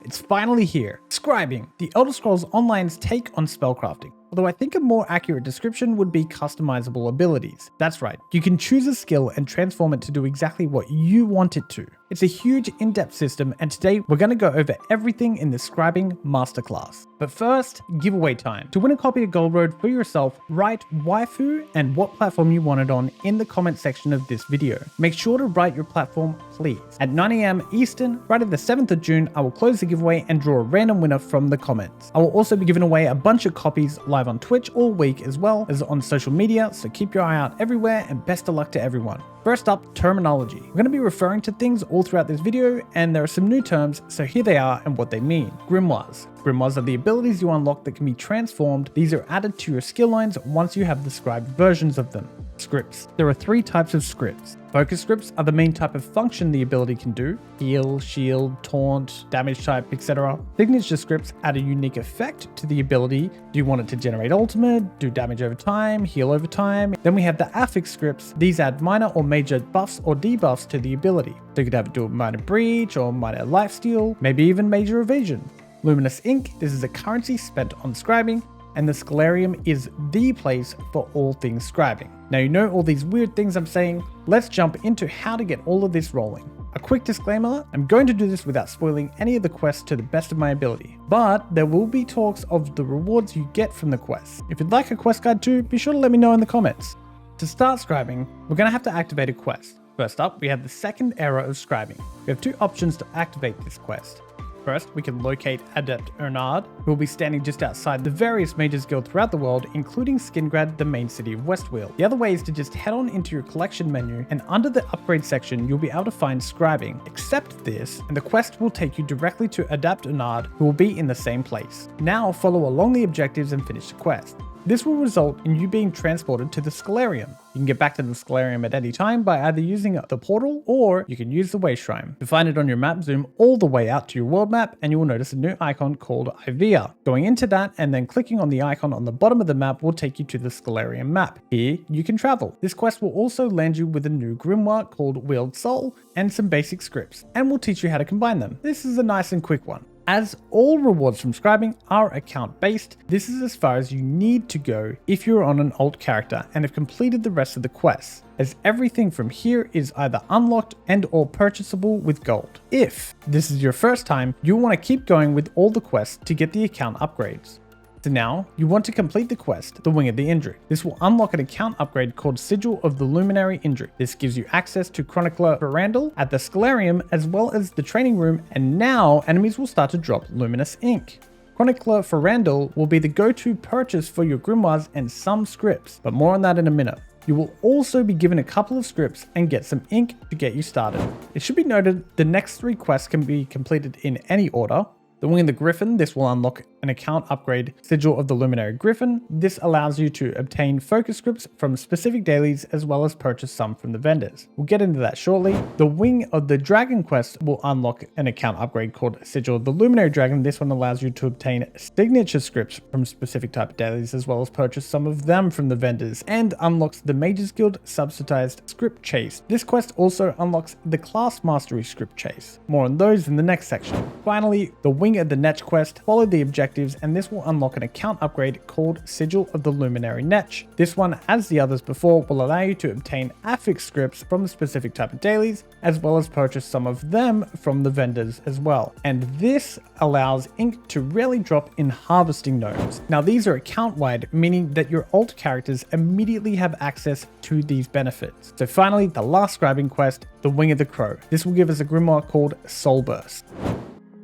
It's finally here. Scribing, the Elder Scrolls Online's take on spellcrafting. Although I think a more accurate description would be customizable abilities. That's right, you can choose a skill and transform it to do exactly what you want it to. It's a huge in-depth system, and today we're going to go over everything in the Scribing Masterclass. But first, giveaway time. To win a copy of Gold Road for yourself, write WAIFU and what platform you want it on in the comment section of this video. Make sure to write your platform, please. At 9 AM Eastern, Friday the 7th of June, I will close the giveaway and draw a random winner from the comments. I will also be giving away a bunch of copies live on Twitch all week as well as on social media, so keep your eye out everywhere and best of luck to everyone. First up, terminology. We're going to be referring to things all throughout this video, and there are some new terms, so here they are and what they mean. Grimoires. Grimoires are the abilities you unlock that can be transformed. These are added to your skill lines once you have the scribed versions of them. Scripts. There are 3 types of scripts. Focus scripts are the main type of function the ability can do: heal, shield, taunt, damage type, etc. Signature scripts add a unique effect to the ability. Do you want it to generate ultimate, do damage over time, heal over time? Then we have the affix scripts. These add minor or major buffs or debuffs to the ability. So you could have it do a minor breach or minor lifesteal, maybe even major evasion. Luminous Ink. This is a currency spent on scribing, and the Scholarium is the place for all things scribing. Now you know all these weird things I'm saying, let's jump into how to get all of this rolling. A quick disclaimer, I'm going to do this without spoiling any of the quests to the best of my ability, but there will be talks of the rewards you get from the quests. If you'd like a quest guide too, be sure to let me know in the comments. To start scribing, we're going to have to activate a quest. First up, we have the second era of scribing. We have 2 options to activate this quest. First, we can locate Adept Ernard, who will be standing just outside the various mages guild throughout the world, including Skingrad, the main city of Westweald. The other way is to just head on into your collection menu, and under the upgrade section, you'll be able to find Scribing. Accept this, and the quest will take you directly to Adept Ernard, who will be in the same place. Now follow along the objectives and finish the quest. This will result in you being transported to the Scholarium. You can get back to the Scholarium at any time by either using the portal, or you can use the Way Shrine. To find it on your map, zoom all the way out to your world map and you will notice a new icon called Ivea. Going into that and then clicking on the icon on the bottom of the map will take you to the Scholarium map. Here you can travel. This quest will also land you with a new grimoire called Wield Soul and some basic scripts, and will teach you how to combine them. This is a nice and quick one. As all rewards from scribing are account based, this is as far as you need to go if you're on an alt character and have completed the rest of the quests, as everything from here is either unlocked and or purchasable with gold. If this is your first time, you'll want to keep going with all the quests to get the account upgrades. So now, you want to complete the quest, the Wing of the Indrik. This will unlock an account upgrade called Sigil of the Luminary Indrik. This gives you access to Chronicler Verandal at the Scholarium as well as the training room, and now enemies will start to drop Luminous Ink. Chronicler Verandal will be the go-to purchase for your grimoires and some scripts, but more on that in a minute. You will also be given a couple of scripts and get some ink to get you started. It should be noted the next 3 quests can be completed in any order. The Wing of the Griffin, this will unlock an account upgrade, Sigil of the Luminary Griffin. This allows you to obtain focus scripts from specific dailies as well as purchase some from the vendors. We'll get into that shortly. The Wing of the Dragon quest will unlock an account upgrade called Sigil of the Luminary Dragon. This one allows you to obtain signature scripts from specific type of dailies as well as purchase some of them from the vendors, and unlocks the Mages Guild subsidized script chase. This quest also unlocks the Class Mastery script chase. More on those in the next section. Finally, the Wing of the Netch quest, follow the objectives, and this will unlock an account upgrade called Sigil of the Luminary Netch. This one, as the others before, will allow you to obtain affix scripts from a specific type of dailies, as well as purchase some of them from the vendors as well. And this allows ink to rarely drop in harvesting nodes. Now these are account wide, meaning that your alt characters immediately have access to these benefits. So finally, the last scribing quest, the Wing of the Crow. This will give us a grimoire called Soul Burst.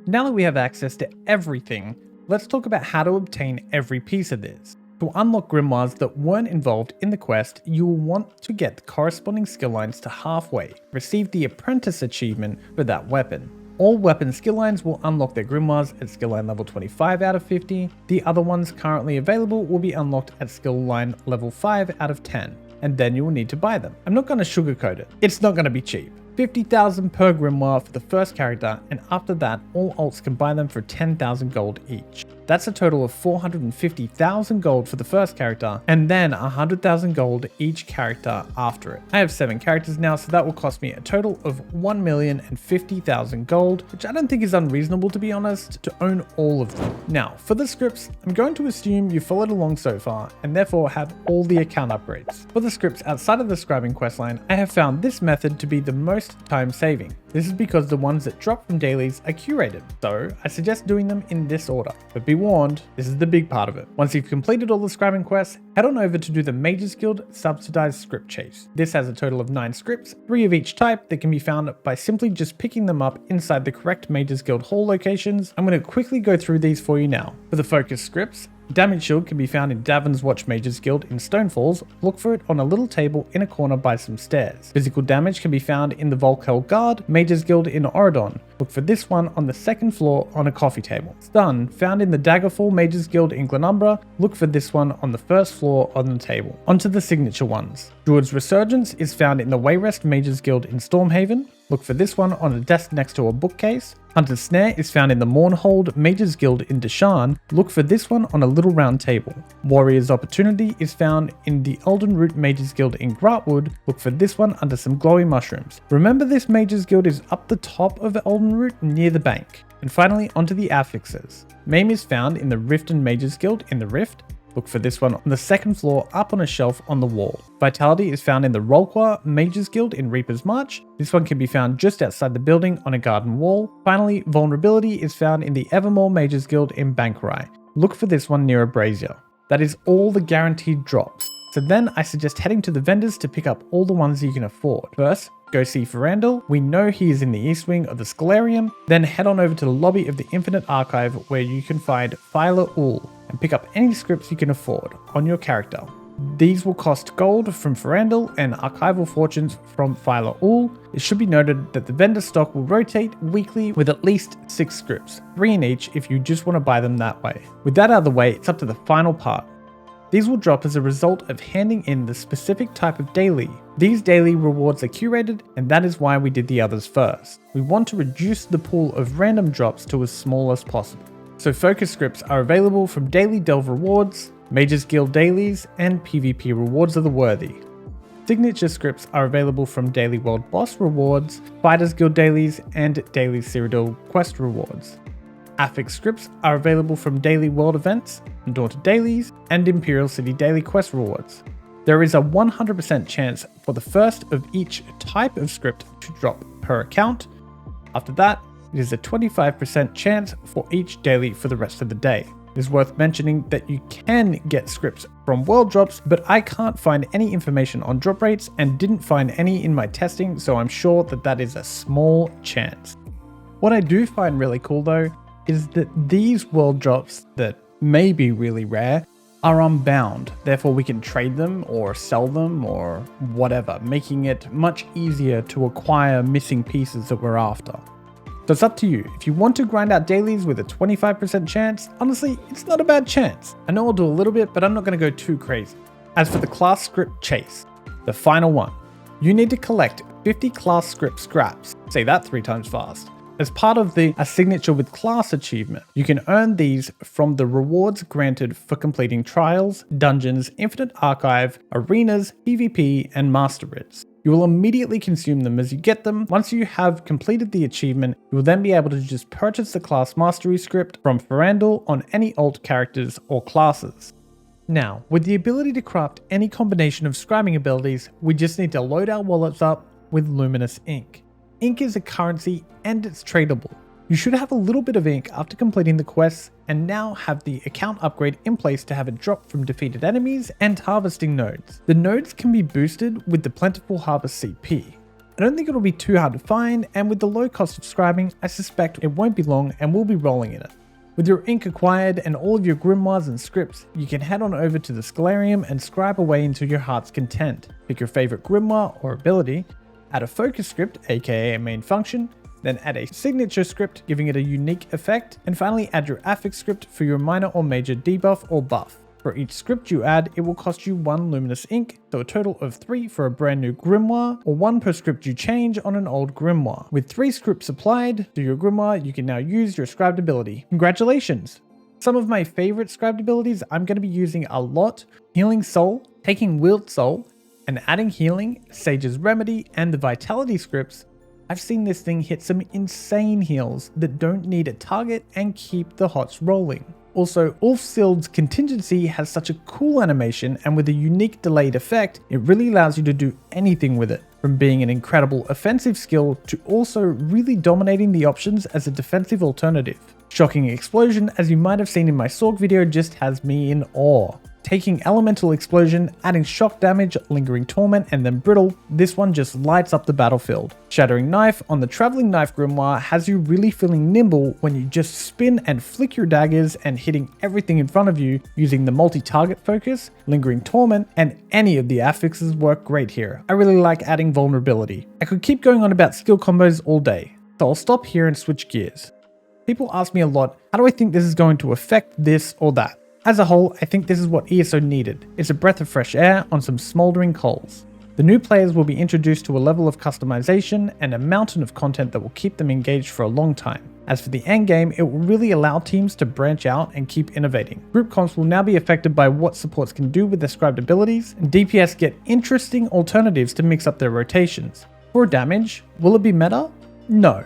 Now that we have access to everything, let's talk about how to obtain every piece of this. To unlock grimoires that weren't involved in the quest, you will want to get the corresponding skill lines to halfway, receive the apprentice achievement for that weapon. All weapon skill lines will unlock their grimoires at skill line level 25 out of 50. The other ones currently available will be unlocked at skill line level 5 out of 10, and then you will need to buy them. I'm not going to sugarcoat it, it's not going to be cheap. 50,000 per grimoire for the first character, and after that all alts can buy them for 10,000 gold each. That's a total of 450,000 gold for the first character, and then 100,000 gold each character after it. I have 7 characters now, so that will cost me a total of 1,050,000 gold, which I don't think is unreasonable, to be honest, to own all of them. Now, for the scripts, I'm going to assume you followed along so far, and therefore have all the account upgrades. For the scripts outside of the scribing questline, I have found this method to be the most time saving. This is because the ones that drop from dailies are curated, so I suggest doing them in this order. But be warned, this is the big part of it. Once you've completed all the scribing quests, head on over to do the Mages Guild subsidized script chase. This has a total of 9 scripts, 3 of each type that can be found by simply just picking them up inside the correct Mages Guild hall locations. I'm going to quickly go through these for you now. For the focus scripts, Damage Shield can be found in Davin's Watch Mages Guild in Stonefalls. Look for it on a little table in a corner by some stairs. Physical damage can be found in the Volkel Guard Mages Guild in Oridon. Look for this one on the 2nd floor on a coffee table. Stun, found in the Daggerfall Mages Guild in Glenumbra. Look for this one on the 1st floor on the table. Onto the signature ones. Druid's Resurgence is found in the Wayrest Mages Guild in Stormhaven. Look for this one on a desk next to a bookcase. Hunter's Snare is found in the Mournhold Mages Guild in Deshaan. Look for this one on a little round table. Warrior's Opportunity is found in the Elden Root Mages Guild in Grotwood. Look for this one under some glowy mushrooms. Remember, this Mages Guild is up the top of Elden Root near the bank. And finally, onto the affixes. Maim is found in the Riften Mages Guild in the Rift. Look for this one on the 2nd floor up on a shelf on the wall. Vitality is found in the Rolqua Mages Guild in Reaper's March. This one can be found just outside the building on a garden wall. Finally, Vulnerability is found in the Evermore Mages Guild in Bankrai. Look for this one near a brazier. That is all the guaranteed drops. So then I suggest heading to the vendors to pick up all the ones you can afford. First, go see Ferrandel. We know he is in the east wing of the Scholarium. Then head on over to the lobby of the Infinite Archive where you can find Phyla Ul and pick up any scripts you can afford on your character. These will cost gold from Ferrandel and archival fortunes from Phyla Ul. It should be noted that the vendor stock will rotate weekly with at least 6 scripts, 3 in each if you just want to buy them that way. With that out of the way, it's up to the final part. These will drop as a result of handing in the specific type of daily. These daily rewards are curated, and that is why we did the others first. We want to reduce the pool of random drops to as small as possible. So focus scripts are available from Daily Delve rewards, Mages Guild dailies, and PvP rewards of the worthy. Signature scripts are available from Daily World Boss rewards, Fighters Guild dailies, and Daily Cyrodiil quest rewards. Affix scripts are available from Daily World events, Undaunted dailies, and Imperial City daily quest rewards. There is a 100% chance for the first of each type of script to drop per account. After that, it is a 25% chance for each daily for the rest of the day. It is worth mentioning that you can get scripts from world drops, but I can't find any information on drop rates and didn't find any in my testing, so I'm sure that that is a small chance. What I do find really cool though is that these world drops that may be really rare are unbound. Therefore we can trade them or sell them or whatever, making it much easier to acquire missing pieces that we're after. So it's up to you. If you want to grind out dailies with a 25% chance, honestly, it's not a bad chance. I know I'll do a little bit, but I'm not going to go too crazy. As for the class script chase, the final one, you need to collect 50 class script scraps. Say that 3 times fast. As part of the A Signature with Class achievement, you can earn these from the rewards granted for completing trials, dungeons, Infinite Archive, arenas, PvP, and Master Writs. You will immediately consume them as you get them. Once you have completed the achievement, you will then be able to just purchase the class mastery script from Ferrandel on any alt characters or classes. Now, with the ability to craft any combination of scribing abilities, we just need to load our wallets up with Luminous Ink. Ink is a currency and it's tradable. You should have a little bit of ink after completing the quests and now have the account upgrade in place to have it drop from defeated enemies and harvesting nodes. The nodes can be boosted with the Plentiful Harvest CP. I don't think it'll be too hard to find, and with the low cost of scribing, I suspect it won't be long and we'll be rolling in it. With your ink acquired and all of your grimoires and scripts, you can head on over to the Scholarium and scribe away until your heart's content. Pick your favorite grimoire or ability, add a focus script, aka a main function, then add a signature script giving it a unique effect, and finally add your affix script for your minor or major debuff or buff. For each script you add, it will cost you 1 Luminous Ink, so a total of 3 for a brand new grimoire, or 1 per script you change on an old grimoire. With 3 scripts applied to your grimoire, you can now use your scribed ability. Congratulations! Some of my favorite scribed abilities I'm going to be using a lot: Healing Soul, taking Willed Soul, and adding Healing, Sage's Remedy, and the Vitality scripts. I've seen this thing hit some insane heals that don't need a target and keep the HOTS rolling. Also, Ulfsild's Contingency has such a cool animation, and with a unique delayed effect, it really allows you to do anything with it, from being an incredible offensive skill to also really dominating the options as a defensive alternative. Shocking Explosion, as you might have seen in my Sorg video, just has me in awe. Taking Elemental Explosion, adding shock damage, Lingering Torment, and then Brittle, this one just lights up the battlefield. Shattering Knife on the Traveling Knife Grimoire has you really feeling nimble when you just spin and flick your daggers and hitting everything in front of you using the multi-target focus. Lingering Torment and any of the affixes work great here. I really like adding Vulnerability. I could keep going on about skill combos all day, so I'll stop here and switch gears. People ask me a lot, how do I think this is going to affect this or that? As a whole, I think this is what ESO needed. It's a breath of fresh air on some smoldering coals. The new players will be introduced to a level of customization and a mountain of content that will keep them engaged for a long time. As for the endgame, it will really allow teams to branch out and keep innovating. Group comps will now be affected by what supports can do with their scribed abilities, and DPS get interesting alternatives to mix up their rotations. For damage, will it be meta? No.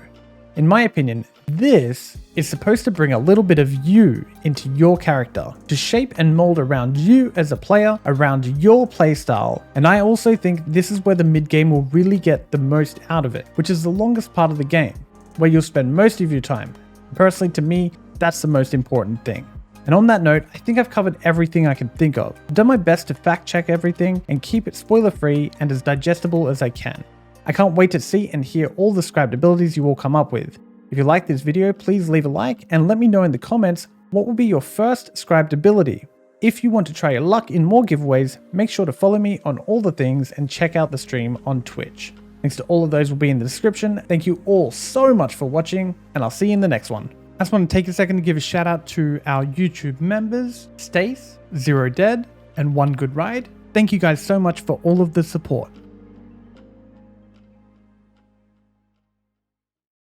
In my opinion, this is supposed to bring a little bit of you into your character, to shape and mold around you as a player, around your playstyle, and I also think this is where the mid-game will really get the most out of it, which is the longest part of the game, where you'll spend most of your time. Personally, to me, that's the most important thing. And on that note, I think I've covered everything I can think of. I've done my best to fact check everything and keep it spoiler-free and as digestible as I can. I can't wait to see and hear all the scribed abilities you all come up with. If you like this video, please leave a like and let me know in the comments what will be your first scribed ability. If you want to try your luck in more giveaways, make sure to follow me on all the things and check out the stream on Twitch. Links to all of those will be in the description. Thank you all so much for watching, and I'll see you in the next one. I just want to take a second to give a shout out to our YouTube members, Stace, Zero Dead, and One Good Ride. Thank you guys so much for all of the support.